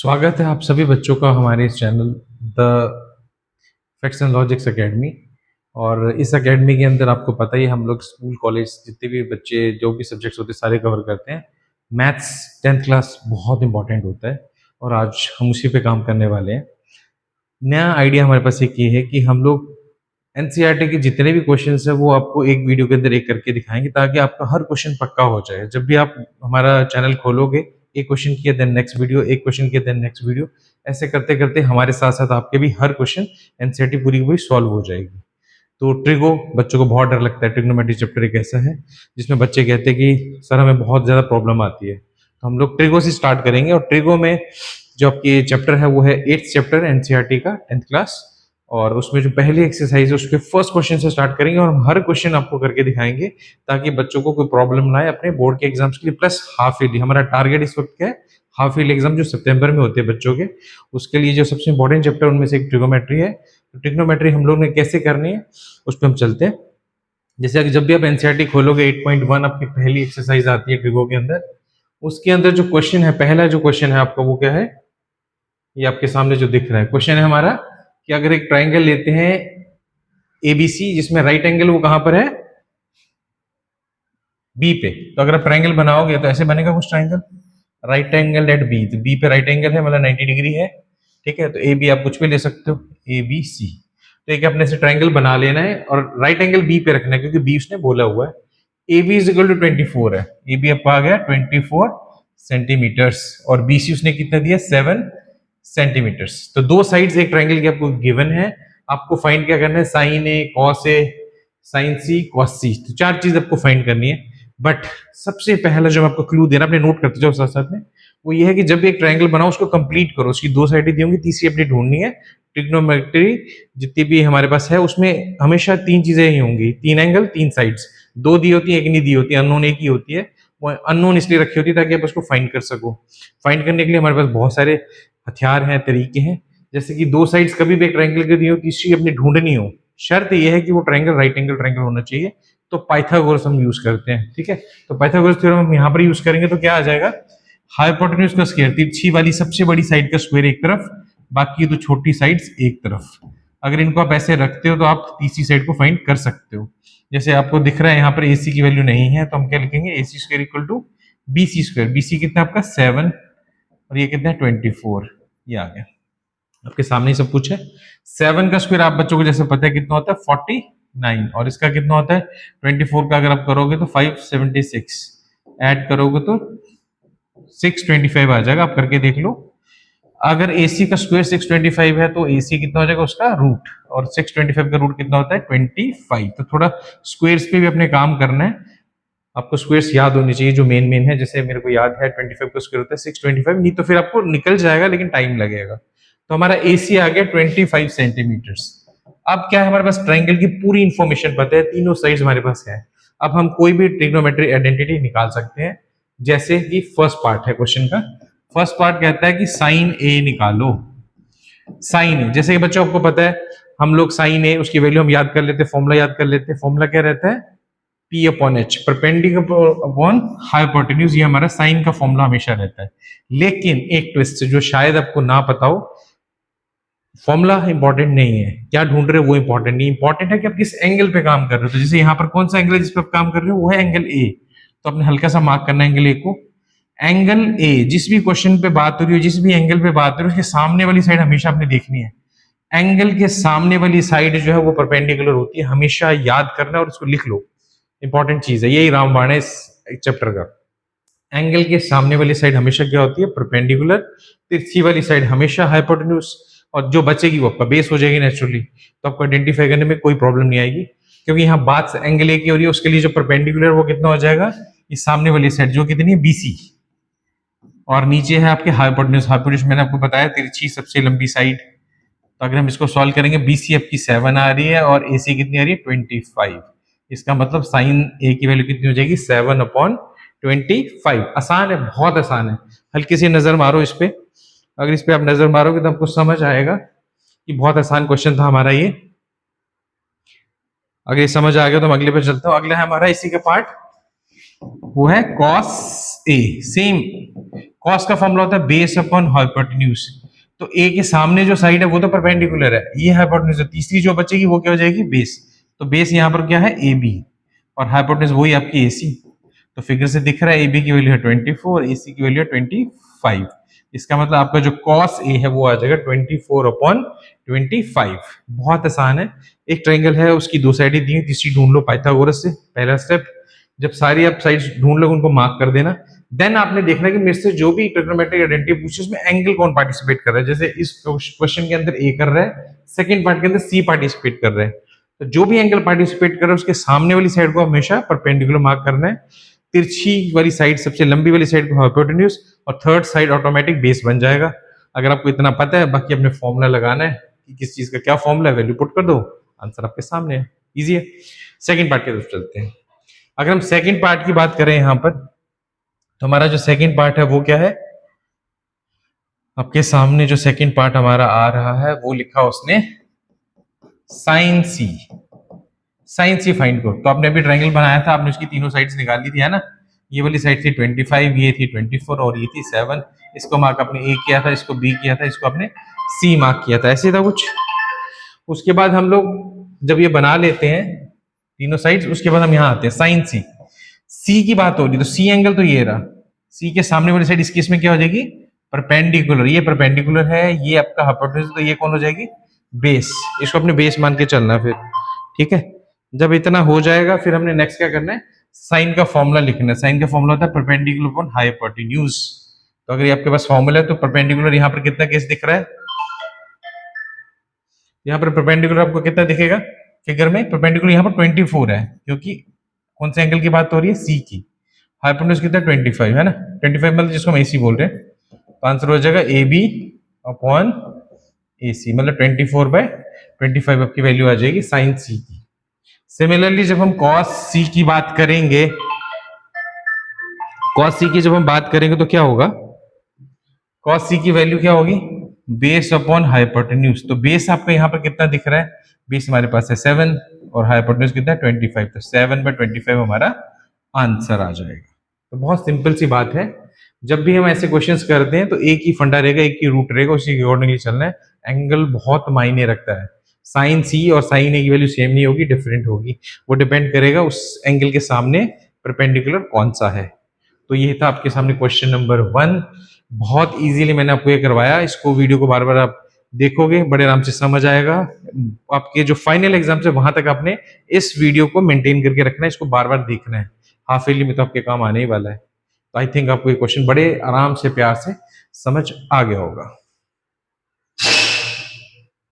स्वागत है आप सभी बच्चों का हमारे इस channel the facts and logics academy. और इस एकेडमी के अंदर आपको पता ही है, हम लोग स्कूल कॉलेज जितने भी बच्चे जो भी सब्जेक्ट्स होते हैं सारे कवर करते हैं। मैथ्स 10th क्लास बहुत इंपॉर्टेंट होता है और आज हम उसी पे काम करने वाले हैं। नया आइडिया हमारे पास एक ये है कि हम लोग एनसीईआरटी के जितने भी क्वेश्चंस है वो आपको एक वीडियो के अंदर एक करके दिखाएंगे ताकि आपका हर क्वेश्चन पक्का हो जाए। जब भी आप हमारा चैनल खोलोगे, एक क्वेश्चन किया देन नेक्स्ट वीडियो, एक क्वेश्चन किया देन नेक्स्ट वीडियो, ऐसे करते करते हमारे साथ साथ आपके भी हर क्वेश्चन एनसीईआरटी पूरी की पूरी सॉल्व हो जाएगी। तो ट्रिगो बच्चों को बहुत डर लगता है। ट्रिग्नोमेट्री चैप्टर एक ऐसा है जिसमें बच्चे कहते हैं कि सर हमें बहुत ज्यादा प्रॉब्लम आती है, तो हम लोग ट्रिगो से स्टार्ट करेंगे। और ट्रिगो में जो आपकी चैप्टर है वो है 8th चैप्टर एनसीईआरटी का 10th क्लास। और उसमें जो पहली एक्सरसाइज है उसके फर्स्ट क्वेश्चन से स्टार्ट करेंगे और हम हर क्वेश्चन आपको करके दिखाएंगे ताकि बच्चों को कोई प्रॉब्लम ना आए अपने बोर्ड के एग्जाम्स के लिए। प्लस हाफ ईयरली हमारा टारगेट इस वक्त क्या है, हाफ ईयरली एग्जाम जो सितंबर में होते हैं बच्चों के, उसके लिए जो सबसे इंपॉर्टेंट चैप्टर उनमें से एक ट्रिग्नोमेट्री है। तो ट्रिग्नोमेट्री हम लोग ने कैसे करनी है उस पर हम चलते हैं। जैसे कि जब भी आप एनसीईआरटी खोलोगे 8.1 आपकी पहली एक्सरसाइज आती है ट्रिगो के अंदर। उसके अंदर जो क्वेश्चन है, पहला जो क्वेश्चन है आपका वो क्या है, ये आपके सामने जो दिख रहा है क्वेश्चन है हमारा कि अगर एक ट्राइंगल लेते हैं एबीसी जिसमें राइट एंगल वो कहां पर है, बी पे। तो अगर आप ट्राइंगल बनाओगे तो ऐसे बनेगा कुछ triangle, right angle at B. तो बी पे राइट एंगल है मतलब 90 डिग्री है, ठीक है। तो ए बी आप कुछ भी ले सकते हो, ए बी सी। तो एक अपने से ट्राइंगल बना लेना है और राइट एंगल बी पे रखना है क्योंकि बी उसने बोला हुआ है। A B is equal to 24 है, ए बी आपका आ गया 24 सेंटीमीटर्स और बी सी उसने कितना दिया 7 सेंटीमीटर्स। तो दो साइड्स एक ट्राइंगल की आपको गिवन है, आपको फाइंड क्या करना है, sign A cos A sign C cos सी। तो चार चीज आपको फाइंड करनी है। बट सबसे पहला जो मैं आपको क्लू दे रहा अपने नोट करते जाओ साथ साथ में, वो ये है कि जब भी एक ट्रायंगल बनाओ उसको कंप्लीट करो, उसकी दो साइडें दी होंगी, तीसरी अपनी ढूंढनी है। ट्रिग्नोमेट्री जितनी भी हमारे पास है उसमें हमेशा तीन चीजें ही होंगी, तीन एंगल तीन साइड्स, दो दी होती है एक नहीं दी होती, अननोन एक ही होती है। वो अननोन इसलिए रखी होती है ताकि आप उसको फाइंड कर सको। फाइंड करने के लिए हमारे पास बहुत सारे हथियार हैं, तरीके हैं। जैसे कि दो साइड्स कभी भी एक ट्रायंगल की दी हो, तीसरी अपनी ढूंढनी हो, शर्त यह है कि वो ट्रायंगल राइट एंगल ट्रायंगल होना चाहिए। तो पाइथागोरस हम यूज करते हैं, ठीक है। तो पाइथागोरस थ्योरम हम यहाँ पर यूज करेंगे तो क्या आ जाएगा, हाइपोटेन्यूज का स्क्वायर, तिरछी वाली सबसे बड़ी साइड का स्क्वायर एक तरफ, बाकी तो छोटी साइड्स एक तरफ। अगर इनको आप ऐसे रखते हो तो आप तीसरी साइड को फाइंड कर सकते हो। जैसे आपको दिख रहा है यहाँ पर AC की वैल्यू नहीं है तो हम क्या लिखेंगे, AC square equal to BC square. BC कितना आपका 7 और ये कितना है 24, ये आ गया आपके सामने ही सब कुछ है। 7 का स्क्वायर आप बच्चों को जैसे पता है कितना होता है 49, और इसका कितना होता है 24 का अगर आप करोगे तो 576, ऐड करोगे तो 625 आ जाएगा। आप करके देख लो। अगर AC का स्क्वायर 625 है तो AC कितना हो जाएगा उसका रूट, और 625 का रूट कितना होता है 25। तो थोड़ा स्क्वायर्स पे भी अपने काम करना है, आपको स्क्वायर्स याद होनी चाहिए जो मेन मेन है। जैसे मेरे को याद है 25 का स्क्वायर होता है 625, नहीं तो फिर आपको निकल जाएगा लेकिन टाइम लगेगा। तो हमारा AC आ गया 25 सेंटीमीटर्स। अब क्या है, हमारे पास ट्राइंगल की पूरी इंफॉर्मेशन पता है, तीनों साइड्स हमारे पास है। अब हम कोई भी ट्रिग्नोमेट्री आइडेंटिटी निकाल सकते हैं। जैसे कि फर्स्ट पार्ट है क्वेश्चन का, फर्स्ट पार्ट कहता है कि साइन ए निकालो। साइन ए, जैसे कि बच्चों आपको पता है हम लोग साइन ए उसकी वैल्यू हम याद कर लेते हैं, फॉर्मूला याद कर लेते हैं। फॉर्मूला क्या रहता है, P upon H, perpendicular upon hypotenuse, ये हमारा साइन का फॉर्मूला हमेशा रहता है। लेकिन एक ट्विस्ट जो शायद आपको ना पता हो, फॉर्मूला इंपॉर्टेंट नहीं है, क्या ढूंढ रहे हो वो इंपॉर्टेंट नहीं, इंपॉर्टेंट है कि आप किस एंगल पे काम कर रहे हो। तो जैसे यहाँ पर कौन सा एंगल है जिस पे आप काम कर रहे हो, वो है एंगल ए। तो आपने हल्का सा मार्क करना है एंगल ए को। एंगल ए जिस भी क्वेश्चन पे बात हो रही हो, जिस भी एंगल पे बात हो रही है, उसके सामने वाली साइड हमेशा आपने देखनी है। एंगल के सामने वाली साइड जो है वो परपेंडिकुलर होती है, हमेशा याद करना और उसको लिख लो, इंपॉर्टेंट चीज है, यही रामबाण है इस चैप्टर का। एंगल के सामने वाली साइड हमेशा क्या होती है, परपेंडिकुलर। तिरछी वाली साइड हमेशा हाइपोटेन्यूज, और जो बचेगी वो आपका बेस हो जाएगी नेचुरली। तो आपको आइडेंटिफाई करने में कोई प्रॉब्लम नहीं आएगी, क्योंकि यहाँ बात एंगल ए की हो रही है, उसके लिए जो परपेंडिकुलर वो कितना हो जाएगा, इस सामने वाली साइड जो कितनी है BC, और नीचे है आपके हाइपोटेन्यूज। हाइपोटेन्यूज मैंने आपको बताया तिरछी सबसे लंबी साइड। तो अगर हम इसको सॉल्व करेंगे, BC आपकी 7 आ रही है और AC कितनी आ रही है 25। इसका मतलब साइन ए की वैल्यू कितनी हो जाएगी 7 अपॉन 25। आसान है, बहुत आसान है। हल्की सी नजर मारो इस पे, अगर इस पे आप नजर मारोगे तो आपको समझ आएगा कि बहुत आसान क्वेश्चन था हमारा ये। अगर ये समझ आ गया तो हम अगले पे चलते हैं। अगला है हमारा इसी का पार्ट, वो है कॉस ए। सेम कॉस का फॉर्मूला होता है बेस अपॉन हाइपोटेन्यूज। तो ए के सामने जो साइड है वो तो परपेंडिकुलर है, ये हाइपोटेन्यूज है, तीसरी जो बचेगी वो क्या हो जाएगी, बेस। तो बेस यहाँ पर क्या है, ए बी, और हाइपोटेन्यूज वही आपकी ए सी। तो फिगर से दिख रहा है ए बी की वैल्यू है 24, ए सी की वैल्यू है 25। इसका मतलब आपका जो कॉस ए है वो आ जाएगा 24/25। बहुत आसान है। एक ट्रायंगल है, उसकी दो साइडें दी हैं, तीसरी ढूंढ लो पाइथागोरस से। पहला स्टेप, जब सारी आप साइड्स ढूंढ लो उनको मार्क कर देना। देन आपने देखना कि मेरे से जो भी ट्रिग्नोमेट्रिक आइडेंटिटी पूछे उसमें एंगल कौन पार्टिसिपेट कर रहा है। जैसे इस क्वेश्चन के अंदर ए कर रहा है, सेकंड पार्ट के अंदर सी पार्टिसिपेट कर रहा है। तो जो भी एंगल पार्टिसिपेट कर रहा है उसके सामने वाली साइड को हमेशा परपेंडिकुलर मार्क करना है, तिरछी वाली साइड, सबसे लंबी वाली साइड को हाइपोटेन्यूज, और थर्ड साइड ऑटोमेटिक बेस बन जाएगा। अगर आपको इतना पता है, बाकी अपने फॉर्मूला लगाना है कि किस चीज का क्या फॉर्मूला है, वैल्यू पुट कर दो, आंसर आपके सामने है, इजी है। सेकंड पार्ट की तरफ चलते हैं। अगर हम सेकंड पार्ट की बात करें यहां पर, तो हमारा जो सेकंड पार्ट है वो क्या है, आपके सामने जो सेकंड पार्ट हमारा आ रहा है वो लिखा उसने साइन सी। साइन सी फाइंड करो। तो आपने अभी ट्रायंगल बनाया था, आपने उसकी तीनों साइड्स निकाल ली थी, है ना। ये वाली साइड थी 25, ये थी 24 और ये थी 7। इसको मार्क आपने ए किया था, इसको बी किया था, इसको आपने सी मार्क किया था, ऐसे था कुछ। उसके बाद हम लोग जब ये बना लेते हैं तीनों साइड्स, उसके बाद हम यहाँ आते हैं साइन सी। सी की बात हो रही, तो सी एंगल तो ये रहा, सी के सामने वाली साइड इस केस में क्या हो जाएगी, परपेंडिकुलर। ये परपेंडिकुलर है, ये आपका हाइपोटेन्यूज, तो ये कौन हो जाएगी, बेस। इसको अपने बेस मान के चलना फिर, ठीक है। जब इतना हो जाएगा फिर हमने नेक्स्ट क्या करना है, साइन का फॉर्मूला लिखना है। साइन का फॉर्मूला होता है परपेंडिकुलर अपॉन हाइपोटेन्यूज। तो अगर ये आपके पास फॉर्मूला है तो परपेंडिकुलर यहाँ पर कितना केस दिख रहा है, यहाँ पर परपेंडिकुलर आपको कितना दिखेगा फिगर में, परपेंडिकुलर यहाँ पर 24 है, क्योंकि कौन से एंगल की बात हो रही है, सी की। हाइपोटेन्यूज कितना 25 है ना, 25 मतलब जिसको हम एसी बोल रहे हैं। तो आंसर हो जाएगा ए बी अपॉन ए सी, मतलब 24/25 आपकी वैल्यू आ जाएगी साइन सी की। सिमिलरली जब हम कॉस सी की बात करेंगे, कॉस सी की जब हम बात करेंगे तो क्या होगा, कॉस सी की वैल्यू क्या होगी, बेस अपॉन हाइपोटेन्यूज। तो बेस आपका यहाँ पर कितना दिख रहा है, बेस हमारे पास है 7 और हाइपोटेन्यूज कितना है 25। तो 7/25 हमारा आंसर आ जाएगा। तो बहुत सिंपल सी बात है। जब भी हम ऐसे क्वेश्चंस करते हैं तो एक ही फंडा रहेगा, एक ही रूट रहेगा, उसी के अकॉर्डिंगली चलना है। एंगल बहुत मायने रखता है। साइन सी और साइन ए की वैल्यू सेम नहीं होगी, डिफरेंट होगी। वो डिपेंड करेगा उस एंगल के सामने परपेंडिकुलर कौन सा है। तो ये था आपके सामने क्वेश्चन नंबर 1। बहुत इजीली मैंने आपको ये करवाया। इसको वीडियो को बार बार आप देखोगे, बड़े आराम से समझ आएगा। आपके जो फाइनल एग्जाम है वहां तक आपने इस वीडियो को मेंटेन करके रखना है, इसको बार बार देखना है। हाफ ईयरली में तो आपके काम आने ही वाला है। तो आई थिंक आपको ये क्वेश्चन बड़े आराम से, प्यार से समझ आ गया होगा।